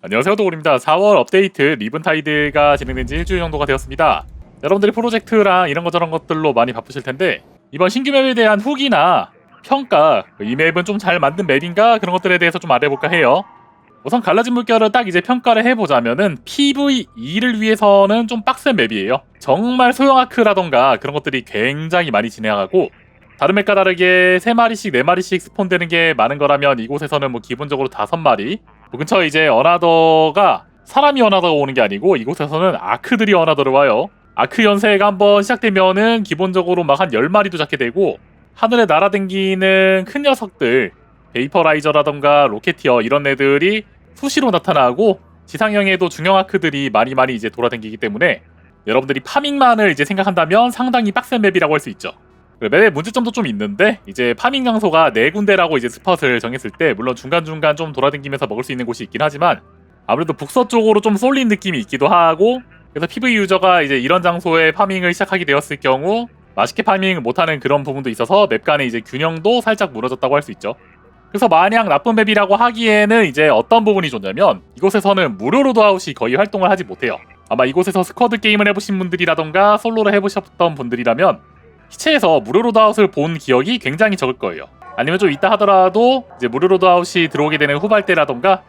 안녕하세요, 도울입니다. 4월 업데이트 리븐타이드가 진행된 지 일주일 정도가 되었습니다. 여러분들이 프로젝트랑 이런 것 저런 것들로 많이 바쁘실 텐데 이번 신규 맵에 대한 후기나 평가, 이 맵은 좀 잘 만든 맵인가 그런 것들에 대해서 좀 알아볼까 해요. 우선 갈라진 물결을 딱 이제 평가를 해보자면은 PVE를 위해서는 좀 빡센 맵이에요. 정말 소형 아크라던가 그런 것들이 굉장히 많이 진행하고 다른 맵과 다르게 3마리씩 4마리씩 스폰되는 게 많은 거라면 이곳에서는 뭐 기본적으로 5마리, 근처에 이제 어나더가 사람이 어나더가 오는 게 아니고 이곳에서는 아크들이 어나더로 와요. 아크 연세가 한번 시작되면은 기본적으로 막 한 10마리도 잡게 되고 하늘에 날아다니는 큰 녀석들, 베이퍼라이저라던가 로켓티어 이런 애들이 수시로 나타나고 지상형에도 중형 아크들이 많이 이제 돌아다니기 때문에 여러분들이 파밍만을 이제 생각한다면 상당히 빡센 맵이라고 할 수 있죠. 맵의 문제점도 좀 있는데 이제 파밍 장소가 4군데라고 이제 스팟을 정했을 때 물론 중간중간 좀 돌아다니면서 먹을 수 있는 곳이 있긴 하지만 아무래도 북서쪽으로 좀 쏠린 느낌이 있기도 하고 그래서 PV 유저가 이제 이런 장소에 파밍을 시작하게 되었을 경우 맛있게 파밍 못하는 그런 부분도 있어서 맵 간의 이제 균형도 살짝 무너졌다고 할 수 있죠. 그래서 마냥 나쁜 맵이라고 하기에는 이제 어떤 부분이 좋냐면 이곳에서는 무료 로드아웃이 거의 활동을 하지 못해요. 아마 이곳에서 스쿼드 게임을 해보신 분들이라던가 솔로를 해보셨던 분들이라면 시체에서 무료 로드아웃을 본 기억이 굉장히 적을 거예요. 아니면 좀 있다 하더라도 이제 무료 로드아웃이 들어오게 되는 후발대라던가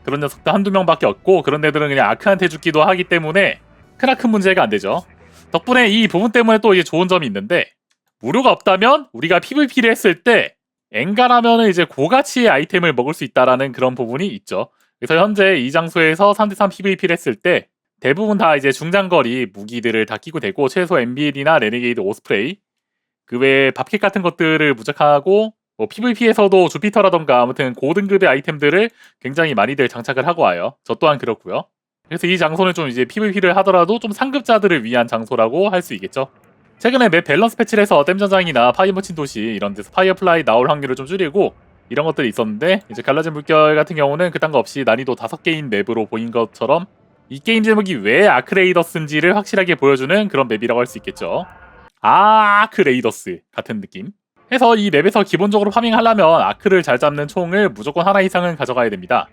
그런 녀석들 한두 명밖에 없고 그런 애들은 그냥 아크한테 죽기도 하기 때문에 크나큰 문제가 안 되죠. 덕분에 이 부분 때문에 또 이게 좋은 점이 있는데 무료가 없다면 우리가 PVP를 했을 때 엔간하면은 이제 고가치의 아이템을 먹을 수 있다라는 그런 부분이 있죠. 그래서 현재 이 장소에서 3대3 PVP를 했을 때 대부분 다 이제 중장거리 무기들을 다 끼고 되고 최소 MBL이나 레네게이드 오스프레이 그 외에 밥캣 같은 것들을 무작하고 뭐 PVP에서도 주피터라던가 아무튼 고등급의 아이템들을 굉장히 많이들 장착을 하고 와요. 저 또한 그렇고요. 그래서 이 장소는 좀 이제 PVP를 하더라도 좀 상급자들을 위한 장소라고 할 수 있겠죠. 최근에 맵 밸런스 패치를 해서 댐전장이나 파이머친 도시 이런 데서 파이어플라이 나올 확률을 좀 줄이고 이런 것들이 있었는데 이제 갈라진 물결 같은 경우는 그딴 거 없이 난이도 5개인 맵으로 보인 것처럼 이 게임 제목이 왜 아크레이더스인지를 확실하게 보여주는 그런 맵이라고 할 수 있겠죠. 아크레이더스 같은 느낌 해서 이 맵에서 기본적으로 파밍하려면 아크를 잘 잡는 총을 무조건 하나 이상은 가져가야 됩니다.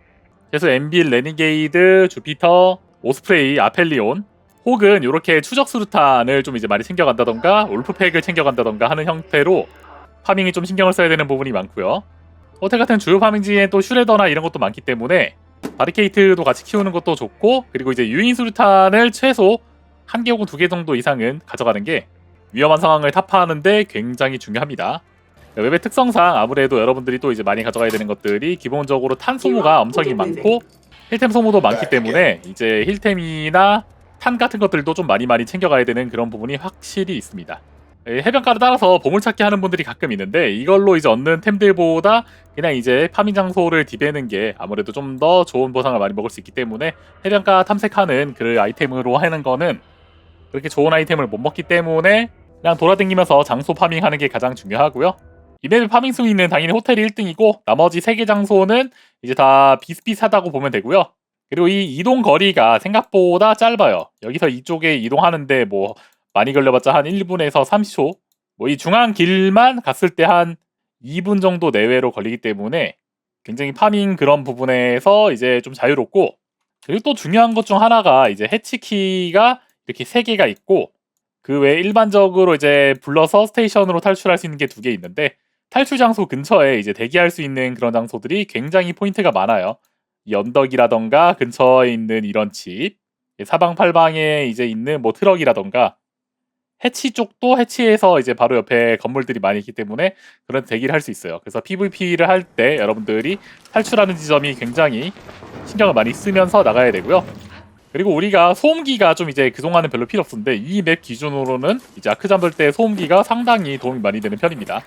그래서 엠빌, 레니게이드, 주피터, 오스프레이, 아펠리온 혹은 이렇게 추적 수류탄을 좀 이제 많이 챙겨간다던가 울프팩을 챙겨간다던가 하는 형태로 파밍이 좀 신경을 써야 되는 부분이 많고요. 호텔 같은 주요 파밍지에 또 슈레더나 이런 것도 많기 때문에 바리케이트도 같이 키우는 것도 좋고 그리고 이제 유인 수류탄을 최소 1개 혹은 2개 정도 이상은 가져가는 게 위험한 상황을 타파하는데 굉장히 중요합니다. 웹의 특성상 아무래도 여러분들이 또 이제 많이 가져가야 되는 것들이 기본적으로 탄 소모가 엄청 많고 힐템 소모도 많기 때문에 이제 힐템이나 탄 같은 것들도 좀 많이 챙겨가야 되는 그런 부분이 확실히 있습니다. 해변가를 따라서 보물찾기 하는 분들이 가끔 있는데 이걸로 이제 얻는 템들보다 그냥 이제 파밍 장소를 디베는 게 아무래도 좀 더 좋은 보상을 많이 먹을 수 있기 때문에 해변가 탐색하는 그 아이템으로 하는 거는 그렇게 좋은 아이템을 못 먹기 때문에 그냥 돌아다니면서 장소 파밍하는 게 가장 중요하고요. 이 맵의 파밍 순위는 당연히 호텔이 1등이고 나머지 3개 장소는 이제 다 비슷비슷하다고 보면 되고요. 그리고 이 이동 거리가 생각보다 짧아요. 여기서 이쪽에 이동하는데 뭐 많이 걸려봤자 한 1분에서 30초 뭐 이 중앙 길만 갔을 때 한 2분 정도 내외로 걸리기 때문에 굉장히 파밍 그런 부분에서 이제 좀 자유롭고 그리고 또 중요한 것 중 하나가 이제 해치키가 이렇게 3개가 있고 그 외에 일반적으로 이제 불러서 스테이션으로 탈출할 수 있는 게 2개 있는데 탈출 장소 근처에 이제 대기할 수 있는 그런 장소들이 굉장히 포인트가 많아요. 이 언덕이라던가 근처에 있는 이런 집, 사방팔방에 이제 있는 뭐 트럭이라던가 해치 쪽도 해치에서 이제 바로 옆에 건물들이 많이 있기 때문에 그런 대기를 할 수 있어요. 그래서 PVP를 할 때 여러분들이 탈출하는 지점이 굉장히 신경을 많이 쓰면서 나가야 되고요. 그리고 우리가 소음기가 좀 이제 그동안은 별로 필요 없었는데 이 맵 기준으로는 이제 아크 잡을 때 소음기가 상당히 도움이 많이 되는 편입니다.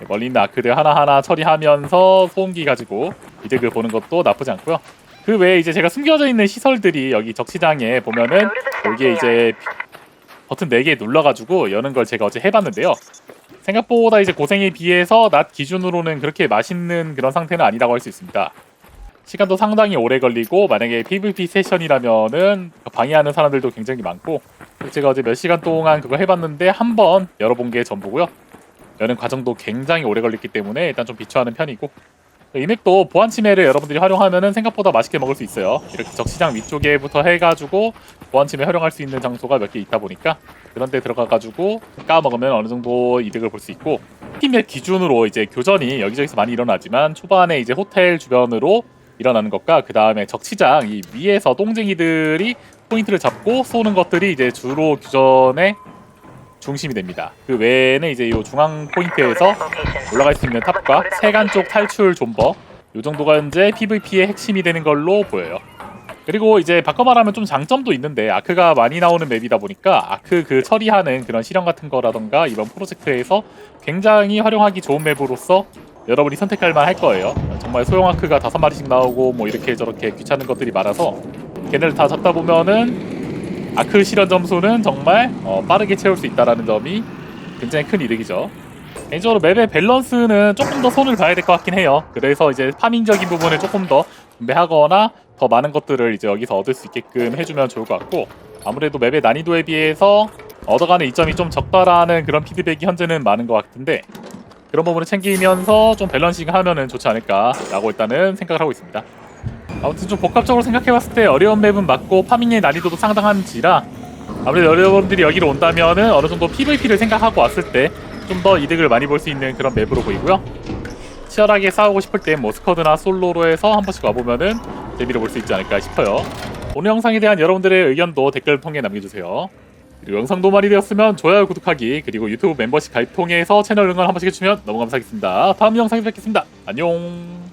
멀리 있는 아크들 하나하나 처리하면서 소음기 가지고 이득을 보는 것도 나쁘지 않고요. 그 외에 이제 제가 숨겨져 있는 시설들이 여기 적시장에 보면은 여기에 이제 버튼 4개 눌러가지고 여는 걸 제가 어제 해봤는데요. 생각보다 이제 고생에 비해서 낮 기준으로는 그렇게 맛있는 그런 상태는 아니라고 할 수 있습니다. 시간도 상당히 오래 걸리고 만약에 PVP 세션이라면은 방해하는 사람들도 굉장히 많고 제가 어제 몇 시간 동안 그거 해봤는데 한 번 열어본 게 전부고요. 여는 과정도 굉장히 오래 걸렸기 때문에 일단 좀 비추하는 편이고 이 맵도 보안 치매를 여러분들이 활용하면은 생각보다 맛있게 먹을 수 있어요. 이렇게 적시장 위쪽에부터 해가지고 보안 치매 활용할 수 있는 장소가 몇 개 있다 보니까 그런 데 들어가가지고 까먹으면 어느 정도 이득을 볼 수 있고, 팀맵 기준으로 이제 교전이 여기저기서 많이 일어나지만 초반에 이제 호텔 주변으로 일어나는 것과 그 다음에 적시장 이 위에서 똥쟁이들이 포인트를 잡고 쏘는 것들이 이제 주로 교전의 중심이 됩니다. 그 외에는 이제 이 중앙 포인트에서 올라갈 수 있는 탑과 세간 쪽 탈출 존버, 이 정도가 현재 PVP의 핵심이 되는 걸로 보여요. 그리고 이제 바꿔 말하면 좀 장점도 있는데, 아크가 많이 나오는 맵이다 보니까 아크 그 처리하는 그런 실험 같은 거라던가 이번 프로젝트에서 굉장히 활용하기 좋은 맵으로서 여러분이 선택할 만할 거예요. 정말 소형 아크가 5마리씩 나오고 뭐 이렇게 저렇게 귀찮은 것들이 많아서 걔네를 다 잡다 보면은 아크 실현 점수는 정말 빠르게 채울 수 있다는 점이 굉장히 큰 이득이죠. 개인적으로 맵의 밸런스는 조금 더 손을 봐야 될 것 같긴 해요. 그래서 이제 파밍적인 부분을 조금 더 분배하거나 더 많은 것들을 이제 여기서 얻을 수 있게끔 해주면 좋을 것 같고, 아무래도 맵의 난이도에 비해서 얻어가는 이점이 좀 적다라는 그런 피드백이 현재는 많은 것 같은데, 그런 부분을 챙기면서 좀 밸런싱 하면은 좋지 않을까라고 일단은 생각을 하고 있습니다. 아무튼 좀 복합적으로 생각해봤을 때 어려운 맵은 맞고 파밍의 난이도도 상당한지라 아무래도 여러분들이 여기로 온다면은 어느 정도 PVP를 생각하고 왔을 때 좀 더 이득을 많이 볼 수 있는 그런 맵으로 보이고요. 치열하게 싸우고 싶을 땐 뭐 스쿼드나 솔로로 해서 한 번씩 와보면은 재미를 볼 수 있지 않을까 싶어요. 오늘 영상에 대한 여러분들의 의견도 댓글 통해 남겨주세요. 그리고 영상 도움이 되었으면 좋아요, 구독하기, 그리고 유튜브 멤버십 가입 통해서 채널 응원 한 번씩 해주시면 너무 감사하겠습니다. 다음 영상에서 뵙겠습니다. 안녕.